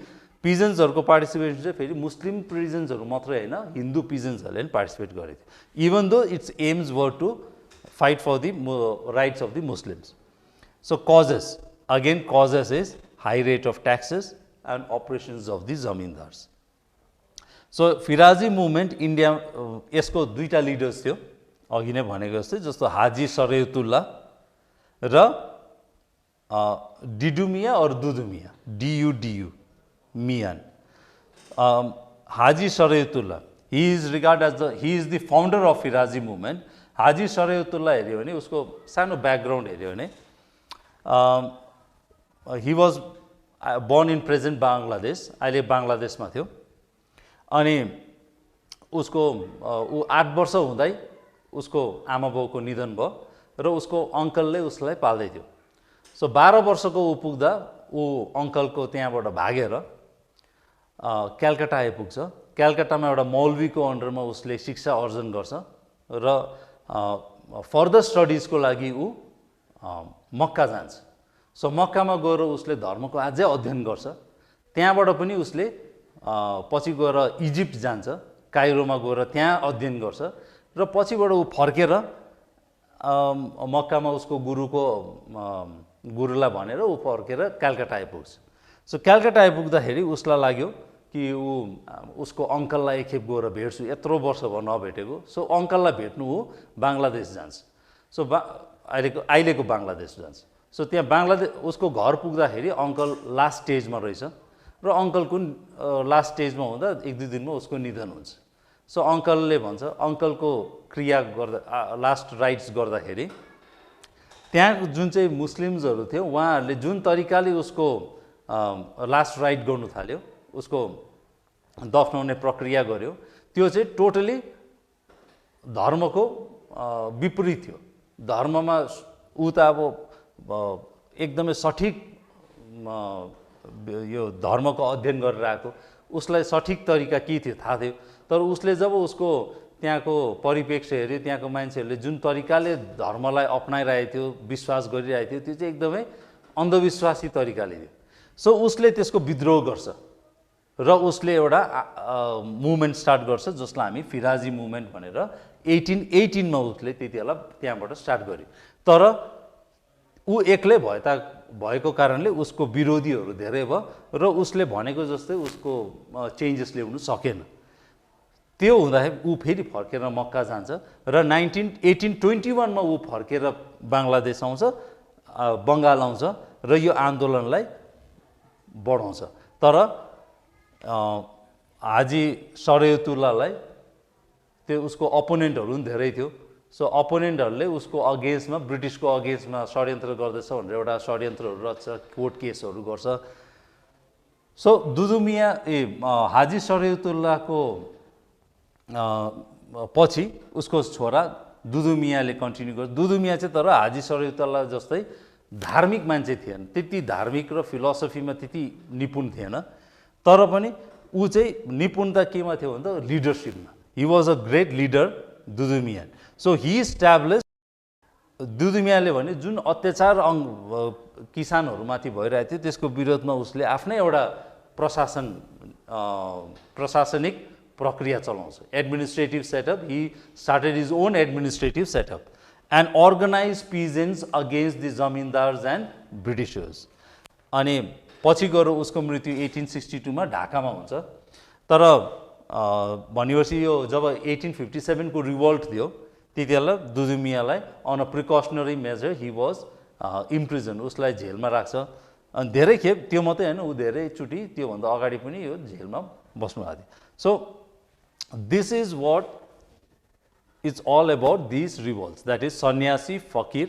पिजन्सहरुको पार्टिसिपेसन चाहिँ फेरि मुस्लिम पिजन्सहरु मात्रै हैन, हिन्दू पिजन्सहरुले पनि पार्टिसिपेट गरे थियो, even though its aims were to fight for the rights of the Muslims. So causes, again causes is high rate of taxes and oppressions of the zamindars. So Faraizi movement India, यसको दुईटा लिडर्स थियो अघि नै भनेको जस्तै, जस्तो हाजी शरीयतुल्लाह र डिडुमिया और दुदुमिया, DU Miyan. Haji शरीयतुल्लाह, he is regarded as he is the founder of Firazi movement. हाजी शरीयतुल्लाह हेर्यो भने उसको सानो ब्याकग्राउन्ड हेर्यो भने he was born in present Bangladesh, अहिले बांग्लादेशमा थियो। अनि उसको ऊ 8 वर्ष हुँदै उसको आमा बाउको निधन भयो र उसको अंकलले उसलाई पाल्दै थियो। सो 12 वर्षको ऊ पुग्दा ऊ अंकलको त्यहाँबाट भागेर कलकत्ता आइपुग्छ। कलकत्तामा एउटा मौलवीको अन्डरमा उसले शिक्षा अर्जन गर्छ र फर्दर स्टडीजको लागि ऊ मक्का जान्छ। सो मक्कामा गएर उसले धर्मको अझै अध्ययन गर्छ। त्यहाँबाट पनि उसले पछि गएर इजिप्ट जान्छ, काइरोमा गएर त्यहाँ अध्ययन गर्छ र पछिबाट ऊ फर्केर मक्कामा उसको गुरुलाई भनेर ऊ फर्केर कलकत्ता आइपुग्छ। सो कलकत्ता आइपुग्दाखेरि उसलाई लाग्यो कि उसको अङ्कललाई एकखेप गएर भेट्छु, यत्रो वर्ष भयो नभेटेको। सो अङ्कललाई भेट्नु ऊ बङ्गलादेश जान्छ। सो अहिलेको बङ्गलादेश जान्छ। सो त्यहाँ बङ्गलादेश उसको घर पुग्दाखेरि अङ्कल लास्ट स्टेजमा रहेछ र अङ्कलको लास्ट स्टेजमा हुँदा 1-2 दिनमा उसको निधन हुन्छ। सो अङ्कलले भन्छ, अङ्कलको क्रिया गर्दा लास्ट राइट्स गर्दाखेरि त्यहाँ जुन चाहिँ मुस्लिम्सहरू थियो उहाँहरूले जुन तरिकाले उसको लास्ट राइट गर्नु थाल्यो, उसको दफनाउने प्रक्रिया गर्यो, त्यो चाहिँ टोटली धर्मको विपरीत थियो। धर्ममा ऊ त अब एकदमै सठिक यो धर्मको अध्ययन गरेर आएको, उसलाई सठिक तरिका के थियो थाहा थियो। तर उसले जब उसको त्यहाँको परिप्रेक्ष्य हेऱ्यो, त्यहाँको मान्छेहरूले जुन तरिकाले धर्मलाई अपनाइरहेको थियो, विश्वास गरिरहेको थियो, त्यो चाहिँ एकदमै अन्धविश्वासी तरिकाले थियो। सो उसले त्यसको विद्रोह गर्छ र उसले एउटा मुभमेन्ट स्टार्ट गर्छ जसलाई हामी फिराजी मुभमेन्ट भनेर 1818 मा उसले त्यति बेला त्यहाँबाट स्टार्ट गर्यो। तर ऊ एक्लै भएको कारणले उसको विरोधीहरू धेरै भयो र उसले भनेको जस्तै उसको चेन्जेस ल्याउनु सकेन। त्यो हुँदाखेरि ऊ फेरि फर्केर मक्का जान्छ र 1821 मा ऊ फर्केर बङ्गलादेश आउँछ, बङ्गाल आउँछ र यो आन्दोलनलाई बढाउँछ। तर हाजी शरीयतुल्लाहलाई त्यो उसको अपोनेन्टहरू पनि धेरै थियो। सो अपोनेन्टहरूले उसको अगेन्स्टमा, ब्रिटिसको अगेन्स्टमा षड्यन्त्र गर्दैछ भनेर एउटा षड्यन्त्रहरू रच्छ, कोर्ट केसहरू गर्छ। सो हाजी शरीयतुल्लाहको पछि उसको छोरा दुदु मियाँले कन्टिन्यू गर्छ। दुदु मियाँ चाहिँ तर हाजी शरीयतुल्लाह जस्तै धार्मिक मान्छे थिएन, त्यति धार्मिक र फिलोसफीमा त्यति निपुण थिएन। तर पनि ऊ चाहिँ निपुणता केमा थियो भन्दा लिडरसिपमा। He was a great leader Dudu Miyan. So Hee establish, दुदु मियाँले भने जुन अत्याचार किसानहरूमाथि भइरहेको थियो त्यसको विरोधमा उसले आफ्नै एउटा प्रशासनिक प्रक्रिया चलाउँछ, administrative setup. He started his own administrative setup and organise peasants against the zamindars and ब्रिटिसर्स। अनि पछि गएर उसको मृत्यु 1862 मा ढाकामा हुन्छ। तर भनेपछि यो जब 1857 को रिभोल्ट थियो त्यति बेला दुदु मियाँलाई on a precautionary measure he was imprison, उसलाई जेलमा राख्छ। अनि धेरै खेप, त्यो मात्रै होइन, ऊ धेरैचोटि त्योभन्दा अगाडि पनि यो जेलमा बस्नु भएको थियो। So this is what it's all about this revolts, that is Sanyasi, Fakir,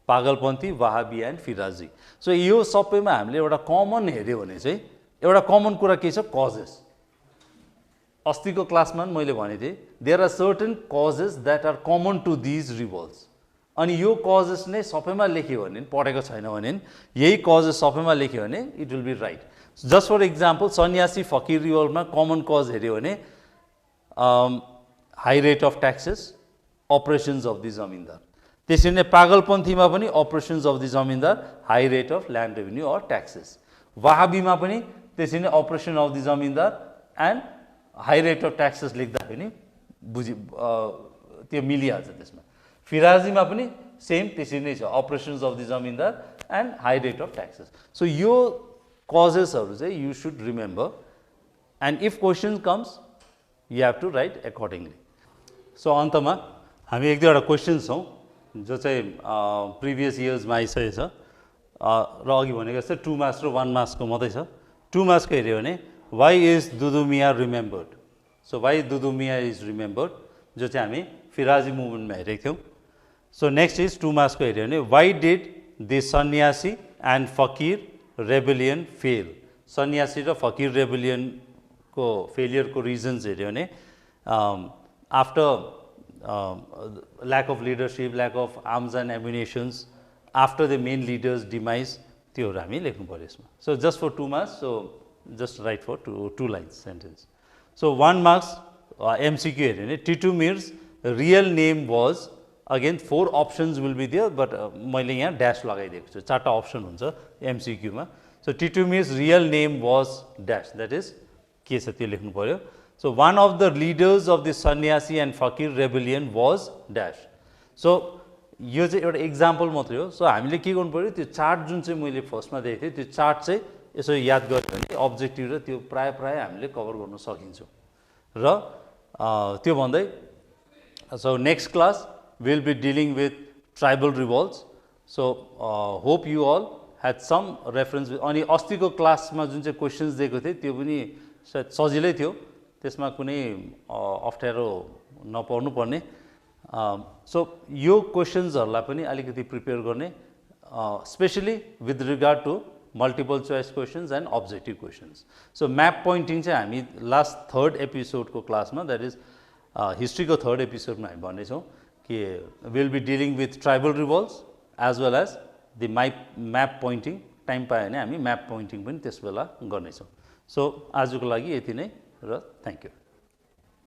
पागलपन्थी, Wahhabi and फिराजी। So यो सबैमा हामीले एउटा कमन हेऱ्यो भने चाहिँ एउटा कमन कुरा के छ, कजेस। अस्तिको क्लासमा मैले भनेको थिएँ there are certain causes that are common to these revolts. अनि यो कजेस नै सबैमा लेख्यो भने, पढेको छैन भने यही कजेस सबैमा लेख्यो भने it will be right. Just for example Sanyasi Fakir रिभोल्टमा कमन कज हेऱ्यो भने high rate of taxes, oppressions of the zamindar. त्यसरी नै पागलपन्थीमा पनि oppressions of the zamindar, high rate of land revenue or taxes. वाहाबीमा पनि त्यसरी नै oppression of the zamindar and high rate of taxes लेख्दाखेरि त्यो मिलिहाल्छ त्यसमा। फिराजीमा पनि सेम त्यसरी नै छ, operations of the zamindar and high rate of taxes. So यो कजेसहरू चाहिँ you should remember and if question comes you have to write accordingly. So अन्तमा हामी एक दुईवटा क्वेसन्स छौँ जो चाहिँ प्रिभियस इयर्समा आइसकेको छ र अघि भनेको जस्तै 2 मार्क्स र 1 मार्क्सको मात्रै छ। 2 मार्क्सको हेऱ्यो भने वाइ इज दुदु मियाँ रिमेम्बर्ड। सो वाइ दुदु मियाँ इज रिमेम्बर्ड, जो चाहिँ हामी फिराजी मुभमेन्टमा हेरेको थियौँ। सो नेक्स्ट इज 2 मार्क्सको हेऱ्यो भने वाइ डिड द सन्यासी एन्ड फकिर रेबेलियन फेल। सन्यासी र फकिर रेबेलियनको फेलियरको रिजन्स हेऱ्यो भने after lack of leadership, lack of arms and ammunitions, after the main leaders demise, त्योहरू हामी लेख्नु पर्यो यसमा। So just for 2 marks, so just write for 2 lines sentence. So 1 marks MCQ हेऱ्यो भने Titu Mir's real name was, again 4 options will be there but मैले यहाँ ड्यास लगाइदिएको छु, 4टा अप्सन हुन्छ एमसिक्यूमा। So Titu Mir's real name was dash, that is के छ त्यो लेख्नु पर्यो so one of the leaders of the सन्यासी and Fakir rebellion was dash so यो चाहिँ एउटा इक्जाम्पल मात्रै हो सो हामीले के गर्नु पर्यो त्यो चार्ट जुन चाहिँ मैले फर्स्टमा दिएको थिएँ त्यो चार्ट चाहिँ यसो याद गऱ्यो भने अब्जेक्टिभ र त्यो प्राय हामीले कभर गर्न सकिन्छौँ र त्यो भन्दै so next class will be dealing with tribal revolts so hope you all had some reference अनि अस्तिको क्लासमा जुन चाहिँ क्वेसन्स दिएको थिएँ त्यो पनि सायद सजिलै थियो त्यसमा कुनै अप्ठ्यारो नपर्नु पर्ने सो यो क्वेसन्सहरूलाई पनि अलिकति प्रिपेयर गर्ने especially with regard to multiple choice questions and objective questions so map pointing चाहिँ हामी लास्ट थर्ड एपिसोडको क्लासमा द्याट इज हिस्ट्रीको थर्ड एपिसोडमा हामी भन्नेछौँ कि will be dealing with tribal revolts as well as the map pointing time पायो भने हामी म्याप पोइन्टिङ पनि त्यस बेला गर्नेछौँ सो आजको लागि यति नै र थ्याङ्क यू